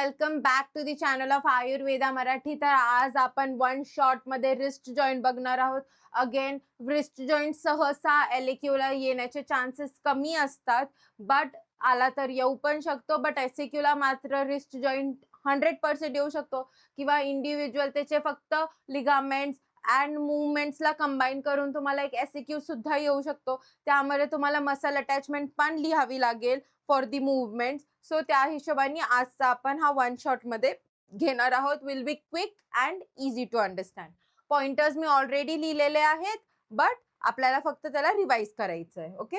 Welcome back to the channel of Ayurveda Marathi. तर आज आपण वन शॉट मध्ये रिस्ट जॉईंट बघणार आहोत. अगेन रिस्ट जॉईंट सहसा एलएक्यूला येण्याचे चान्सेस कमी असतात, बट आला तर येऊ पण शकतो. बट एसएक्यूला मात्र रिस्ट जॉईंट 100% येऊ शकतो किंवा इंडिव्हिज्युअल त्याचे फक्त लिगामेंट्स अँड मुवमेंट्सला कंबाईन करून तुम्हाला एक एसएक्यू सुद्धा येऊ शकतो. त्यामध्ये तुम्हाला मसल अटॅचमेंट पण लिहावी लागेल फॉर दी मुवमेंट. सो त्या हिशोबाने आजचा आपण हा वन शॉट मध्ये घेणार आहोत. Will be quick and easy to understand. Pointers मी ऑलरेडी लिहिलेले आहेत, बट आपल्याला फक्त त्याला रिवाइज करायचं आहे. Okay,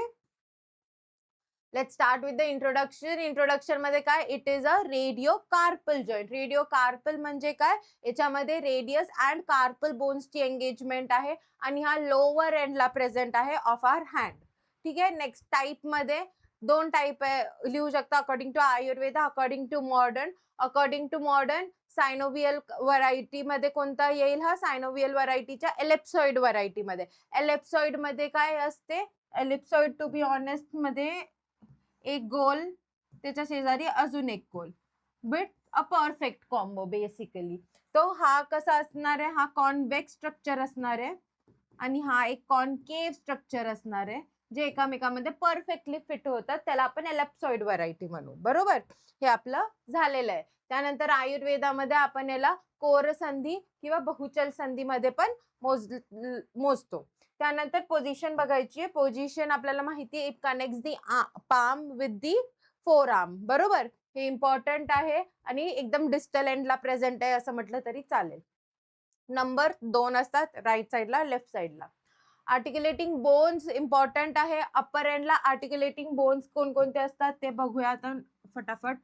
let's start with the introduction. Introduction मध्ये काय, it is a radio carpal joint. Radio carpal म्हणजे काय, याच्यामध्ये रेडियस अँड कार्पल बोन्सची एंगेजमेंट आहे आणि हा लोअर एंडला प्रेझेंट आहे ऑफ आवर हँड. ठीक आहे. नेक्स्ट टाईप मध्ये दोन टाईप लिहू शकता according to Ayurveda, according to modern. According to modern synovial variety मध्ये कोणता येईल, हा सायनोवियल व्हरायटीच्या एलिप्सॉइड व्हरायटी मध्ये. एलिप्सॉइड मध्ये काय असते, एलिप्सॉइड टू बी ऑनेस्ट मध्ये एक गोल, त्याच्या शेजारी अजून एक गोल, with a perfect combo basically. तो हा कसा असणार आहे, हा कॉन्वेक्स स्ट्रक्चर असणार आहे आणि हा एक कॉन्केव्ह स्ट्रक्चर असणार आहे, जे एकामेकांमध्ये परफेक्टली फिट होतात. त्याला आपण एलिप्सॉइड व्हरायटी म्हणू. बरोबर, हे आपलं झालेलं आहे. त्यानंतर आयुर्वेदामध्ये आपण याला कोर संधी किंवा बहुचल संधीमध्ये पण मोजतो. त्यानंतर पोझिशन बघायची आहे. पोझिशन आपल्याला माहिती आहे, it connects the palm with the four arm. बरोबर, हे इम्पॉर्टंट आहे आणि एकदम डिस्टल एंडला प्रेझेंट आहे असं म्हटलं तरी चालेल. नंबर 2 असतात राईट साईडला, लेफ्ट साईडला. आर्टिक्युलेटिंग बोन्स इम्पॉर्टंट आहे. अपर एंडला आर्टिक्युलेटिंग बोन्स कोणकोणते असतात ते बघूया आता फटाफट.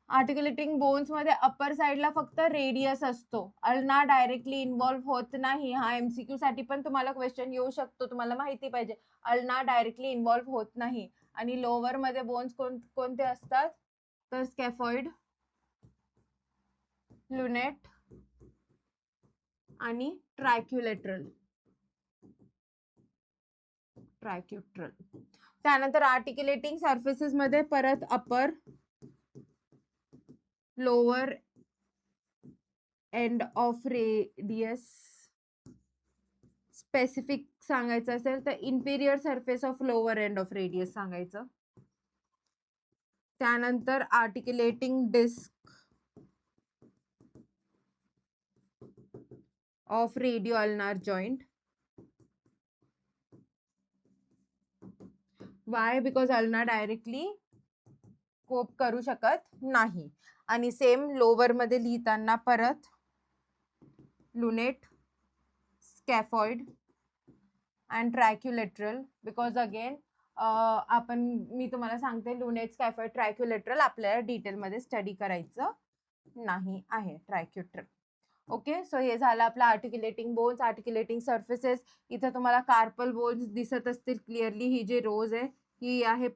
आर्टिक्युलेटिंग बोन्स मध्ये अपर साइडला फक्त रेडियस असतो, अल्ना डायरेक्टली इन्व्हॉल्व्ह होत नाही. हा एमसीक्यू साठी पण तुम्हाला क्वेश्चन येऊ शकतो, तुम्हाला माहिती पाहिजे. अल्ना डायरेक्टली इन्व्हॉल्व्ह होत नाही. आणि लोअर मध्ये बोन्स कोणते असतात, तर स्कॅफॉइड, लुनेट आणि ट्रायक्युलेटरल. त्यानंतर आर्टिक्युलेटिंग सर्फेसेस मध्ये परत upper, lower end of radius. Specific सांगायचं असेल तर inferior surface of lower end of radius सांगायचं. त्यानंतर articulating disc of radio ulnar joint. Why, because ulna directly cope करू शकत नाही. आणि सेम लोअर मध्ये लिहिताना परत lunate, scaphoid and triquetral, because again मी तुम्हाला सांगते, लुनेट, स्कॅफॉइड, ट्रायक्युलेटरल आपल्याला डिटेलमध्ये स्टडी करायचं नाही आहे. ट्रायक्युलेटरल. ओके, सो हे झालं आपलं आर्टिक्युलेटिंग बोन्स. आर्टिक्युलेटिंग सर्फेसेस, इथं तुम्हाला कार्पल बोन्स दिसत असतील क्लिअरली. ही जी रोज आहे ही आहे.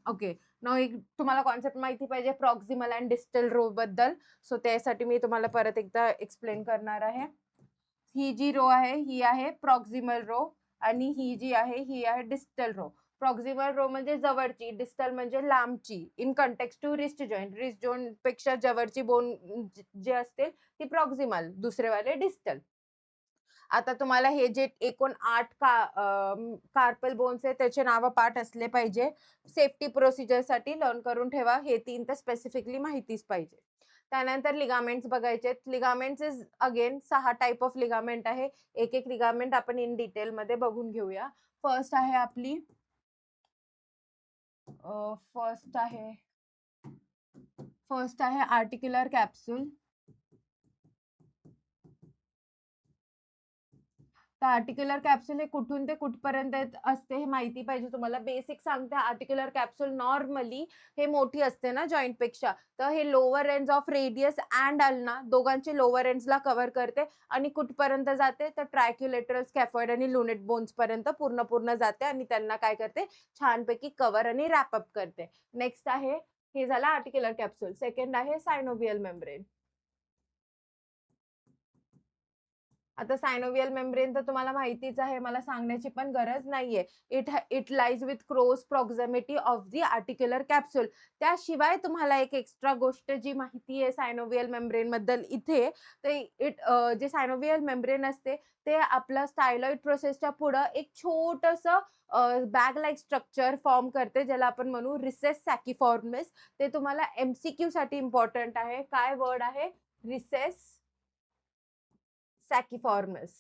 ओके, न एक तुम्हाला कॉन्सेप्ट माहिती पाहिजे प्रॉक्सिमल अँड डिस्टल रो बद्दल. सो त्यासाठी मी तुम्हाला परत एकदा एक्सप्लेन करणार आहे. ही जी रो आहे ही आहे प्रॉक्सिमल रो आणि ही जी आहे ही आहे डिस्टल रो. प्रॉक्सिमल रो म्हणजे जवळची, डिस्टल म्हणजे लांबची. In context to wrist joint, wrist joint पेक्षा जवळची बोन जे असतील ती प्रॉक्सिमल, दुसरेवाले डिस्टल. आता तुम्हाला हे जे एकूण 8 कार्पल बोन्स आहे त्याचे नाव पाठ असले पाहिजे. सेफ्टी प्रोसिजर साठी लर्न करून ठेवा. हे 3 तर स्पेसिफिकली माहितीच पाहिजे. त्यानंतर लिगामेंट्स बघायचे. Ligaments is again 6 type of ligament आहे. एक एक लिगामेंट आपण इन डिटेल मध्ये बघून घेऊया. फर्स्ट आहे आपली फर्स्ट आहे आर्टिक्युलर कॅप्सूल. तर आर्टिक्युलर कॅप्सूल हे कुठून ते कुठपर्यंत असते हे माहिती पाहिजे तुम्हाला. बेसिक सांगते, आर्टिक्युलर कॅप्सूल नॉर्मली हे मोठी असते ना जॉईंट पेक्षा, तर हे lower ends of radius and ulna दोघांचे लोअर एंड्सला कव्हर करते. आणि कुठपर्यंत जाते, तर ट्रायक्युलेटरल, स्कॅफॉइड आणि लुनेट बोन्स पर्यंत पूर्ण जाते आणि त्यांना काय करते, छानपैकी कव्हर आणि रॅपअप करते. नेक्स्ट आहे, हे झालं आर्टिक्युलर कॅप्सूल. सेकंड आहे सायनोवियल मेम्ब्रेन. आता सायनोव्हियल मेम्ब्रेन तर तुम्हाला माहितीच आहे, मला सांगण्याची पण गरज नाहीये. It lies with close proximity of the articular capsule. त्याशिवाय तुम्हाला एक एक्स्ट्रा गोष्ट जी माहिती आहे सायनोव्हियल मेम्ब्रेनबद्दल इथे, ते जे सायनोव्हियल मेम्ब्रेन असते, ते आपलं स्टायलॉइड प्रोसेसच्या पुढं एक छोटंसं बॅग लाइक स्ट्रक्चर फॉर्म करते, ज्याला आपण म्हणू रिसेस सॅकिफॉर्मिस. ते तुम्हाला MCQ साठी इम्पॉर्टंट आहे. काय वर्ड आहे? रिसेस सॅकिफॉर्मिस.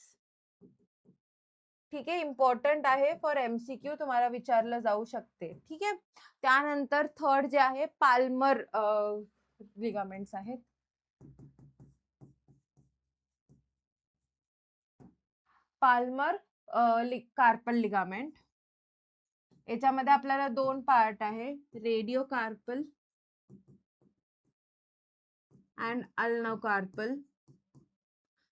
ठीक आहे, इम्पॉर्टंट आहे फॉर MCQ, तुम्हाला विचारलं जाऊ शकते. ठीक आहे. त्यानंतर थर्ड जे आहे पाल्मर लिगामेंट्स आहेत. Palmar carpal ligament. याच्यामध्ये आपल्याला दोन पार्ट आहे, radio carpal and ulno carpal.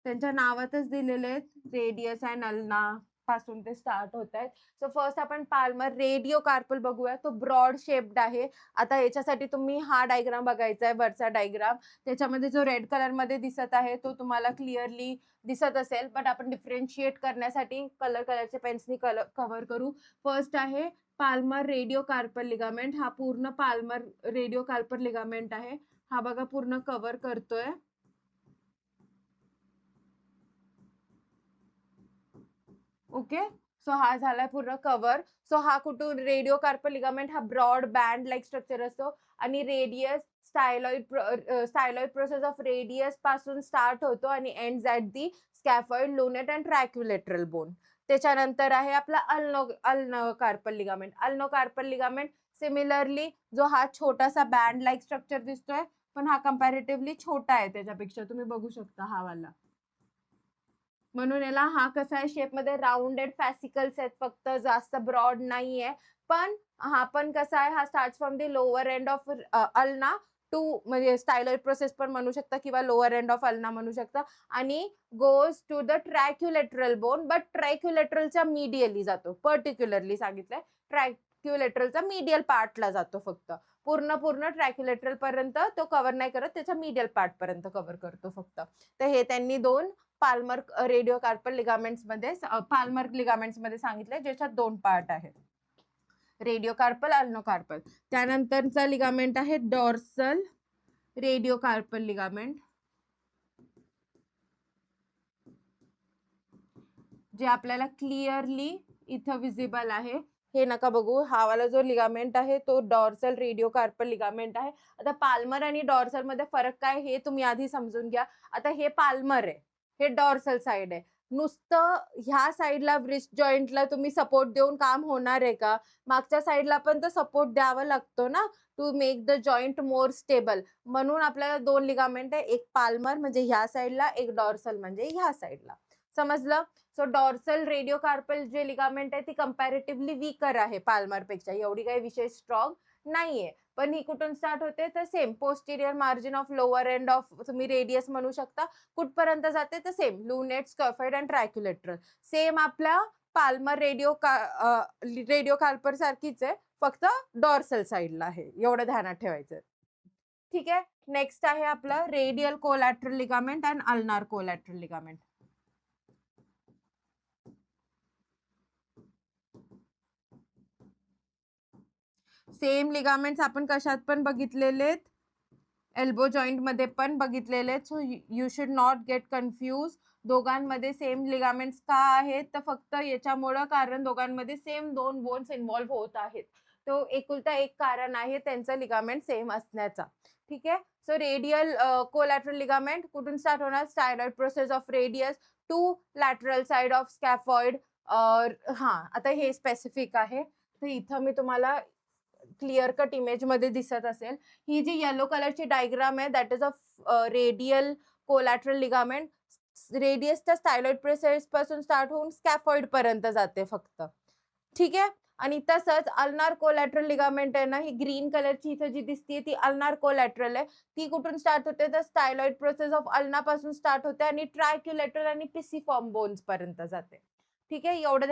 त्यांच्या नावातच दिलेले आहेत, रेडियस अँड अल्ना पासून ते स्टार्ट होत आहेत. सो फर्स्ट आपण पाल्मर रेडिओ कार्पल बघूया. तो ब्रॉड शेप्ड आहे. आता याच्यासाठी तुम्ही हा डायग्राम बघायचा आहे, वरचा डायग्राम. त्याच्यामध्ये जो रेड कलर मध्ये दिसत आहे तो तुम्हाला क्लिअरली दिसत असेल, बट आपण डिफरेंशिएट करण्यासाठी कलरच्या पेन्सनी कव्हर करू. फर्स्ट आहे पाल्मर रेडिओ कार्पल लिगामेंट. हा पूर्ण पाल्मर रेडिओ कार्पल लिगामेंट आहे. हा बघा पूर्ण कव्हर करतोय. ओके, सो हा झालाय पूर्ण कव्हर. सो हा कुठून रेडिओ कार्पल लिगामेंट हा ब्रॉड बँड लाईक स्ट्रक्चर असतो आणि radius styloid process of radius पासून स्टार्ट होतो आणि ends at the scaphoid, lunate and triquetral bone. त्याच्यानंतर आहे आपला ulno carpal ligament. Ulno carpal ligament similarly जो हा छोटासा बँड लाईक स्ट्रक्चर दिसतोय, पण हा कंपॅरेटिव्हली छोटा आहे त्याच्यापेक्षा, तुम्ही बघू शकता हा वाला. म्हणून याला हा कसा आहे शेपमध्ये राउंडेड फॅसिकल्स आहेत, फक्त जास्त ब्रॉड नाहीये. पण हा पण कसा आहे, हा start from the lower end of ulna to, म्हणजे स्टायलॉइड प्रोसेस पण म्हणू शकता किंवा लोअर एंड ऑफ अल्ना म्हणू शकता, आणि goes to the triquetral bone, but ट्रॅक्युलेटरलच्या मीडियली जातो. पर्टिक्युलरली सांगितलंय, ट्रॅक्युलेटरलचा मीडियल पार्टला जातो फक्त. पूर्ण ट्रॅक्युलेटरल पर्यंत तो कव्हर नाही करत, त्याच्या मीडियल पार्ट पर्यंत कव्हर करतो फक्त. तर हे त्यांनी दोन पाल्मर रेडिओ कार्पल लिगामेंट्स मध्ये पाल्मर लिगामेंट्स मध्ये सांगितले, ज्याच्यात दोन पार्ट आहेत, रेडिओ कार्पल, अल्नो कार्पल. त्यानंतरचा लिगामेंट आहे डॉर्सल रेडिओ कार्पल लिगामेंट, जे आपल्याला क्लिअरली इथं विजिबल आहे. हे नका बघू, हा वाला जो लिगामेंट आहे तो डॉर्सल रेडिओ कार्पल लिगामेंट आहे. आता पाल्मर आणि डॉर्सल मध्ये फरक काय हे तुम्ही आधी समजून घ्या. आता हे पाल्मर आहे, हे डॉर्सल साइड आहे. नुसतं ह्या साइडला व्रिस्ट जॉईंटला तुम्ही सपोर्ट देऊन काम होणार आहे का? मागच्या साइडला पण तर सपोर्ट द्यावा लागतो ना, to make the joint more stable. म्हणून आपल्याला दोन लिगामेंट आहे, एक पाल्मर म्हणजे ह्या साइडला, एक डॉर्सल म्हणजे ह्या साइडला. समजलं? सो डॉर्सल रेडिओ कार्पल जे लिगामेंट आहे ती कंपॅरेटिव्हली वीकर आहे पाल्मर पेक्षा, एवढी काही विशेष स्ट्रॉंग नाहीये. पण ही कुठून स्टार्ट होते, तर same posterior margin of lower end of, तुम्ही रेडियस म्हणू शकता, कुठपर्यंत जाते तर सेम लुनेट, स्कॅफॉइड अँड ट्रॅक्युलेटरल. सेम आपल्या पाल्मर रेडिओ कार्पल सारखीच आहे, फक्त डॉर्सल साइडला आहे, एवढं ध्यानात ठेवायचं. ठीक आहे. नेक्स्ट आहे आपलं radial collateral ligament and ulnar collateral ligament. Same ligaments आपण कशात पण बघितलेले आहेत, एल्बो जॉईंट मध्ये पण बघितलेले आहेत. So you should not get confuse. दोघांमध्ये सेम लिगामेंट्स का आहेत, तर फक्त याच्यामुळं कारण दोघांमध्ये सेम दोन बोन्स इन्व्हॉल्व्ह होत आहेत. तो एकुलता एक कारण आहे त्यांचं लिगामेंट सेम असण्याचा. ठीक आहे. सो रेडियल कोलॅटरल लिगामेंट कुठून स्टार्ट होणार, styloid process of radius to lateral side of scaphoid. हा, आता हे स्पेसिफिक आहे, तर इथं मी तुम्हाला क्लिअर कट इमेज मध्ये दिसत असेल. ही जी येलो कलरची डायग्राम आहे, that is of radial collateral ligament. रेडियसच्या स्टायलॉइड प्रोसेस पासून स्टार्ट होऊन स्कॅफॉइड पर्यंत जाते फक्त. ठीक आहे. आणि तसंच अल्नार कोलॅटरल लिगामेंट आहे ना, ही ग्रीन कलरची इथं जी दिसते ती अल्नार कोलॅटरल आहे. ती कुठून स्टार्ट होते, तर स्टायलॉइड प्रोसेस ऑफ अल्ना पासून स्टार्ट होते आणि ट्रायक्युलेटरल आणि पिसिफॉर्म बोन्स पर्यंत जाते. ठीक आहे, एवढं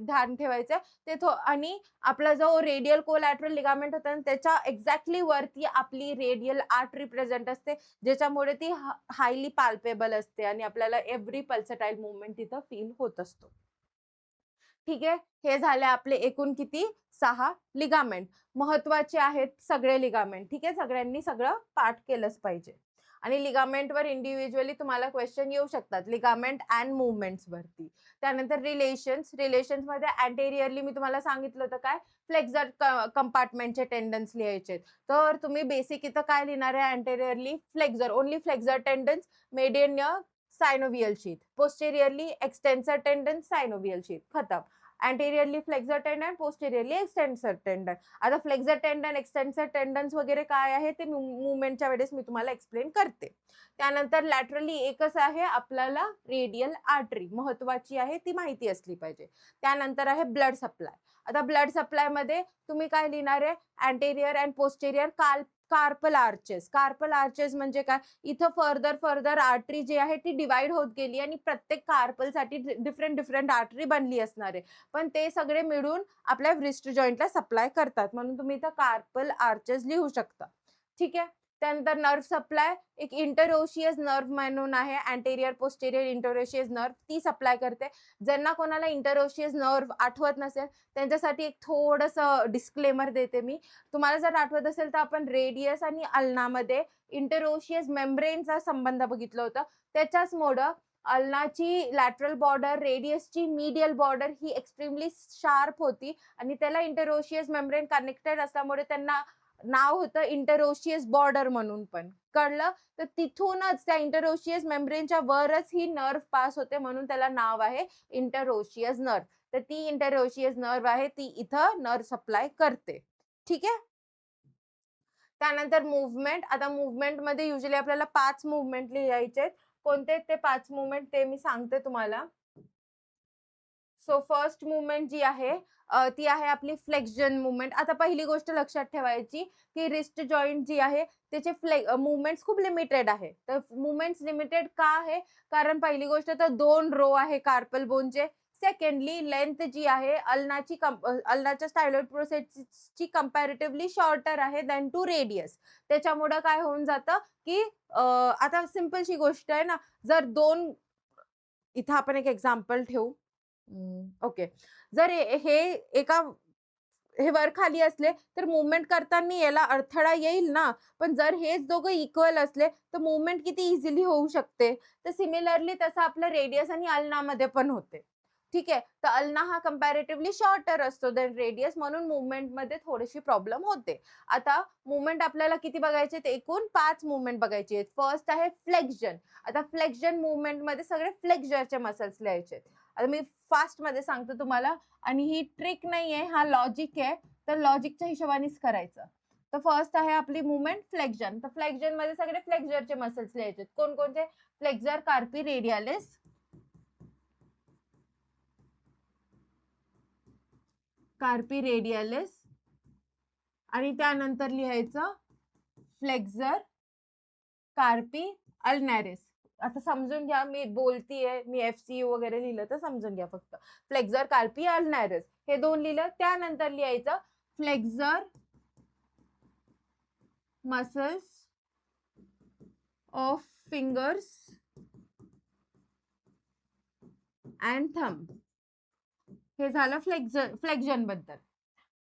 ध्यान ठेवायचं. आणि आपला जो रेडियल कोलॅटरल लिगामेंट होता ना, त्याच्या एक्झॅक्टली वरती आपली रेडियल आर्टरी प्रेझेंट असते, ज्याच्यामुळे ती हायली पाल्पेबल असते आणि आपल्याला एव्हरी पल्सटाईल मूव्हमेंट तिथं फील होत असतो. ठीक आहे, हे झाले आपले एकूण किती 6 लिगामेंट. महत्वाचे आहेत सगळे लिगामेंट. ठीक आहे, सगळ्यांनी सगळं पाठ केलंच पाहिजे. आणि लिगामेंटवर इंडिव्हिज्युअली तुम्हाला क्वेश्चन येऊ शकतात, लिगामेंट अँड मूव्हमेंट्स वरती. त्यानंतर रिलेशन्समध्ये अँटेरियरली मी तुम्हाला सांगितलं होतं काय, फ्लेक्झर कंपार्टमेंटचे टेंडन्स लिहायचे. तर तुम्ही बेसिक इथं काय लिहिणार आहे, anteriorly flexor, only flexor tendons, median synovial sheath, posteriorly extensor tendon, synovial sheath, खतम. अँटेरियरली फ्लेक्झर टेंडन, पोस्टेरियरली एक्सटेन्सर टेंडन. आता फ्लेक्झर टेंडन, एक्सटेन्सर टेंडन्स वगैरे काय आहे ते मूवमेंटच्या वेळेस मी तुम्हाला एक्सप्लेन करते. त्यानंतर लॅटरली एकच आहे आपल्याला रेडियल आर्टरी, महत्वाची आहे ती माहिती असली पाहिजे. त्यानंतर आहे ब्लड सप्लाय. आता ब्लड सप्लाय मध्ये तुम्ही काय लिहिणार आहे, anterior and posterior carpal arches. Carpal arches म्हणजे काय, इथं फर्दर आर्टरी जी आहे ती डिवाइड होत गेली आणि प्रत्येक कार्पलसाठी डिफरंट आर्टरी बनली असणार आहे, पण ते सगळे मिळून आपल्या व्रिस्ट जॉईंटला सप्लाय करतात, म्हणून तुम्ही इथं कार्पल आर्चेस लिहू शकता. ठीक आहे. त्यानंतर नर्व सप्लाय, एक इंटरओशियस नर्व म्हणून आहे, अँटेरियर पोस्टेरियर इंटरओशियस नर्व, ती सप्लाय करते. ज्यांना कोणाला इंटरओशियस नर्व आठवत नसेल त्यांच्यासाठी एक थोडंसं डिस्क्लेमर देते मी. तुम्हाला जर आठवत असेल तर आपण रेडियस आणि अल्नामध्ये इंटरओशियस मेम्ब्रेनचा संबंध बघितला होता. त्याच्याच मोडं अल्नाची लॅटरल बॉर्डर, रेडियसची मीडियल बॉर्डर ही एक्स्ट्रीमली शार्प होती आणि त्याला इंटरओशियस मेम्ब्रेन कनेक्टेड असल्यामुळे त्यांना नाव होतं इंटरओशियस बॉर्डर म्हणून. पण कळलं, तर तिथूनच त्या इंटरओशियस मेम्ब्रेनच्या वरच ही नर्व पास होते, म्हणून त्याला नाव आहे इंटरओशियस नर्व. तर ती इंटरओशियस नर्व आहे, ती इथं नर्व सप्लाय करते. ठीक आहे. त्यानंतर मूव्हमेंट. आता मूव्हमेंटमध्ये युजली आपल्याला 5 मूव्हमेंट लिहायचे आहेत. कोणते ते 5 मूव्हमेंट ते मी सांगते तुम्हाला. सो फर्स्ट मूव्हमेंट जी आहे ती आहे आपली फ्लेक्शन मूव्हमेंट. आता पहिली गोष्ट लक्षात ठेवायची की रिस्ट जॉईंट जी आहे त्याचे मूव्हमेंट्स खूप लिमिटेड आहे. तर मूव्हमेंट्स लिमिटेड का आहे, कारण पहिली गोष्ट तर 2 रो आहे कार्पल बोनचे. सेकंडली लेंथ जी आहे अल्नाच्या स्टायलॉइड प्रोसेसची कंपॅरेटिव्हली शॉर्टर आहे दॅन टू रेडियस. त्याच्यामुळं काय होऊन जातं की आता सिंपलशी गोष्ट आहे ना, जर 2 इथं आपण एक एक्झाम्पल ठेवू. ओके. जर हे एका हे वर खाली असले तर मूव्हमेंट करताना याला अडथळा येईल ना, पण जर हेच दोघं इक्वल असले तर मूव्हमेंट किती इझिली होऊ शकते. तर सिमिलरली तसं आपलं रेडियस आणि अल्नामध्ये पण होते. ठीक आहे. तर अल्ना हा कंपॅरेटिव्हली शॉर्टर असतो दॅन रेडियस, म्हणून मूव्हमेंटमध्ये थोडीशी प्रॉब्लेम होते. आता मूव्हमेंट आपल्याला किती बघायचे आहेत, एकूण 5 मूव्हमेंट बघायची आहेत. फर्स्ट आहे फ्लेक्शन. आता फ्लेक्शन मूव्हमेंटमध्ये सगळे फ्लेक्झरचे मसल्स लिहायचे. आता मी फास्टमध्ये सांगतो तुम्हाला, आणि ही ट्रिक नाहीये, हा लॉजिक आहे. तर लॉजिकच्या हिशोबानेच करायचं. तर फर्स्ट आहे आपली मूव्हमेंट फ्लेक्शन. तर फ्लेक्शन मध्ये सगळे फ्लेक्झरचे मसल्स लिहायचे. कोणकोणते, फ्लेक्झर कार्पी रेडियालिस, कार्पी रेडियालिस, आणि त्यानंतर लिहायचं फ्लेक्झर कार्पी अल्नारिस. आता समजून घ्या, मी बोलतीये, मी FCU वगैरे लिहिलं तर समजून घ्या फक्त. फ्लेक्झर कार्पी अल्नारिस हे 2 लिहिलं. त्यानंतर लिहायचं flexure muscles of fingers and thumb. हे झालं फ्लेक्झन बद्दल.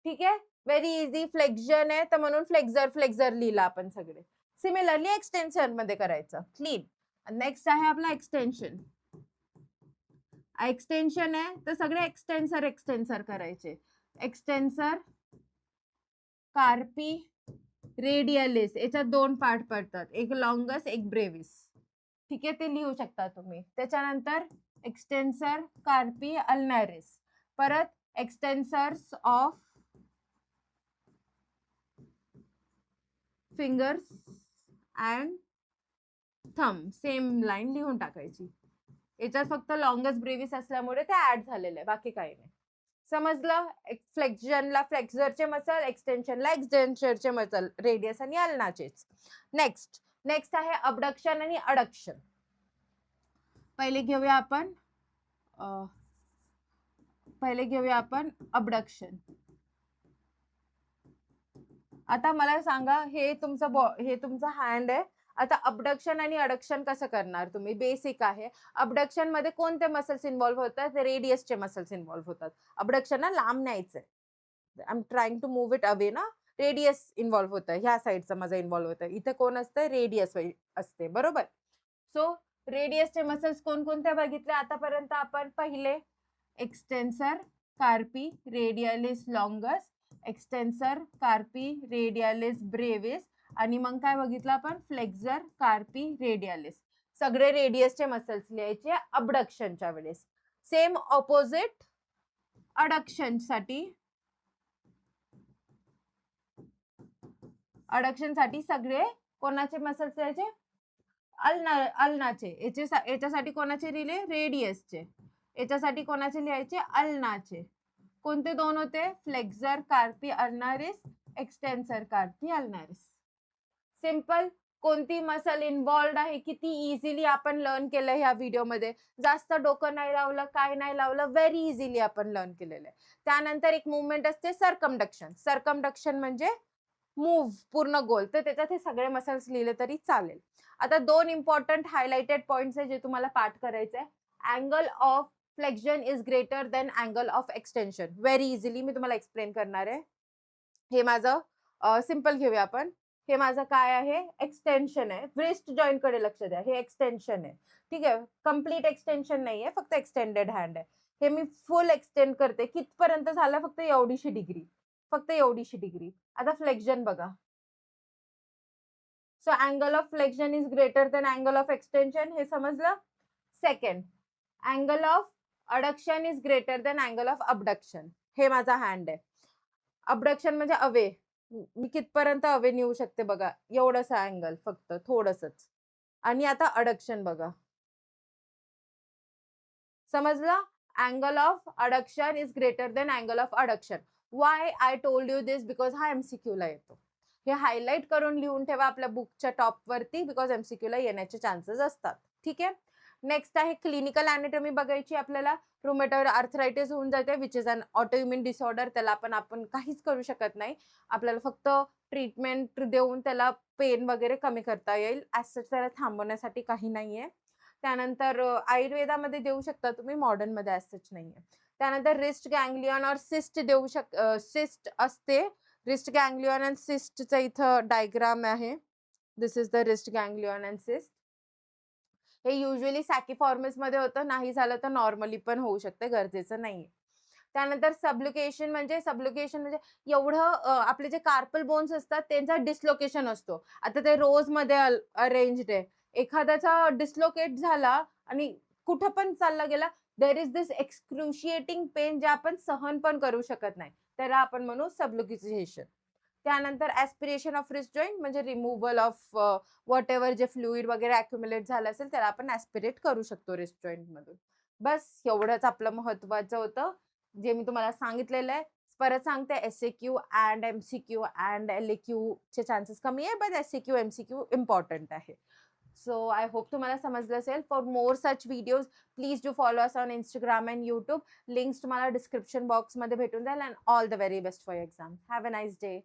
ठीक आहे. Very easy. फ्लेक्झन आहे तर म्हणून फ्लेक्झर लिहिला आपण सगळे. सिमिलरली एक्सटेन्शन मध्ये करायचं. क्लीन. नेक्स्ट आहे आपला एक्सटेन्शन. एक्सटेन्शन आहे तर सगळे एक्सटेन्सर करायचे. एक्सटेन्सर कार्पी रेडियलिस, याच्यात 2 पार्ट पडतात, एक लॉंगस एक ब्रेविस. ठीक आहे, ते लिहू शकता तुम्ही. त्याच्यानंतर एक्सटेन्सर कार्पी अल्नारिस, परत extensors of fingers and thumb, same line लिहून टाकायची. याच्यात फक्त लॉंगस ब्रेविस असल्यामुळे ते ऍड झालेलं आहे, बाकी काही नाही. समजलं. फ्लेक्शनला फ्लेक्झरचे मसल, एक्सटेन्शनला एक्सटेन्सरचे मसल, रेडियस आणि अल्नाचेच. नेक्स्ट आहे अबडक्शन आणि अडक्शन. पहिले घेऊया आपण पहिले घेऊया आपण अबडक्शन. आता मला सांगा, हे तुमचा हँड आहे. आता अबडक्शन आणि अडक्शन कसं करणार तुम्ही? बेसिक आहे. अबडक्शन मध्ये कोणते मसल्स इन्व्हॉल्व होतात? रेडियसचे मसल्स इन्व्हॉल्व होतात. अबडक्शन ना लांब न्यायचंय. I am trying to move it away ना. रेडियस इन्व्हॉल्व होतं. ह्या साइडचा माझा इन्व्हॉल्व होतं. इथे कोण असतं? रेडियस असते. बरोबर? सो रेडियसचे मसल्स कोणकोणते बघितले आतापर्यंत आपण? पहिले एक्सटेन्सर, कार्पी, रेडियलिस लॉंगस, एक्सटेन्सर, कार्पी, रेडियलिस ब्रेविस आणि मग काय बघितलं आपण? Flexure, कार्पी, radialis. सगळे रेडियसचे मसल्स लिहायचे अबडक्शनच्या वेळेस. Same opposite अडक्शनसाठी. अडक्शनसाठी सगळे कोणाचे मसल्स लिहायचे? अल्नाचे. याच्यासाठी कोणाचे लिहिले? रेडियसचे. याच्यासाठी कोणाचे लिहायचे? अल्नाचे. कोणते दोन होते? Flexure, कार्पी, अल्नारिस, एक्सटेन्सर, carpi, अल्नारिस. सिंपल. कोणती मसल इन्व्हॉल्ड आहे, किती इझिली आपण लर्न केलं ह्या व्हिडिओमध्ये. जास्त डोकं नाही लावलं, काय नाही लावलं, व्हेरी इझिली आपण लर्न केलेलं आहे. त्यानंतर एक मुवमेंट असते सरकमडक्शन. सरकमडक्शन म्हणजे मूव्ह पूर्ण गोल. तर त्याच्यात हे सगळे मसल्स लिहिले तरी चालेल. आता दोन इम्पॉर्टंट हायलाइटेड पॉइंट्स आहे जे तुम्हाला पाठ करायचे आहे. Angle of flexion is greater than angle of extension. Very easily मी तुम्हाला एक्सप्लेन करणार आहे. हे माझं सिंपल घेऊया आपण. हे माझं काय आहे? एक्सटेन्शन आहे. व्रिस्ट जॉईंट कडे लक्ष द्या. हे एक्सटेन्शन आहे. ठीक आहे. कम्प्लीट एक्सटेन्शन नाहीये, फक्त एक्सटेंडेड हँड आहे. हे मी फुल एक्सटेंड करते. कितपर्यंत झालं? फक्त एवढीशी डिग्री. फक्त एवढीशी डिग्री. आता फ्लेक्शन बघा. So angle of flexion is greater than angle of extension. हे समजलं? Second, angle of adduction is greater than angle of abduction. हे माझा हँड आहे. अबडक्शन म्हणजे अवे. मी कितपर्यंत अवे नेऊ शकते बघा. एवढंसं अँगल, फक्त थोडंसंच. आणि आता अडक्शन बघा. समजलं? Angle of adduction is greater than angle of adduction. Y I told you this? Because हा MCQ ला येतो. हे हायलाइट करून लिहून ठेवा आपल्या बुकच्या टॉप वरती, बिकॉज MCQ ला येण्याचे चान्सेस असतात. ठीक आहे. नेक्स्ट आहे क्लिनिकल अॅनाटॉमी बघायची आपल्याला. रुमेटॉइड आर्थरायटिस होऊन जाते, which is an autoimmune disorder. त्याला आपण काहीच करू शकत नाही. आपल्याला फक्त ट्रीटमेंट देऊन त्याला पेन वगैरे कमी करता येईल. ॲज सच त्याला थांबवण्यासाठी काही नाहीये. त्यानंतर आयुर्वेदामध्ये देऊ शकता तुम्ही, मॉडर्न मध्ये ॲज सच नाहीये. त्यानंतर रिस्ट गँग्लियन और सिस्ट सिस्ट असते. रिस्ट गँग्लियन अँड सिस्टचा इथं डायग्राम आहे. This is the wrist ganglion and cyst. हे युजली सॅकिफॉर्मिस मध्ये होतं. नाही झालं तर नॉर्मली पण होऊ शकते, गरजेचं नाहीये. त्यानंतर सबलुकेशन म्हणजे एवढं आपले जे कार्पल बोन्स असतात त्यांचा डिस्लोकेशन असतो. आता ते रोज मध्ये अरेंज्ड आहे. एखाद्याचा डिस्लोकेट झाला आणि कुठं पण चालला गेला, देर इज दिस एक्सक्रुशिएटिंग पेन जे आपण सहन पण करू शकत नाही. त्याला आपण म्हणू सबलुकेशन. त्यानंतर ऍस्पिरेशन ऑफ रिस्ट जॉईंट म्हणजे रिमूव्हल ऑफ व्हॉट एव्हर जे फ्लुइड वगैरे अक्युमुलेट झालं असेल त्याला आपण ऍस्पिरेट करू शकतो रिस्ट जॉईंट मधून. बस एवढंच आपलं महत्वाचं होतं जे मी तुम्हाला सांगितलेलं आहे. परत सांगते, SAQ and MCQ and LAQ चे चान्सेस कमी आहे, बट SAQ MCQ इम्पॉर्टंट आहे. सो आय होप तुम्हाला समजलं असेल. For more such videos please do follow us on Instagram and YouTube. Links तुम्हाला डिस्क्रिप्शन बॉक्समध्ये भेटून जाईल. And all the very best for exam. Have a nice day.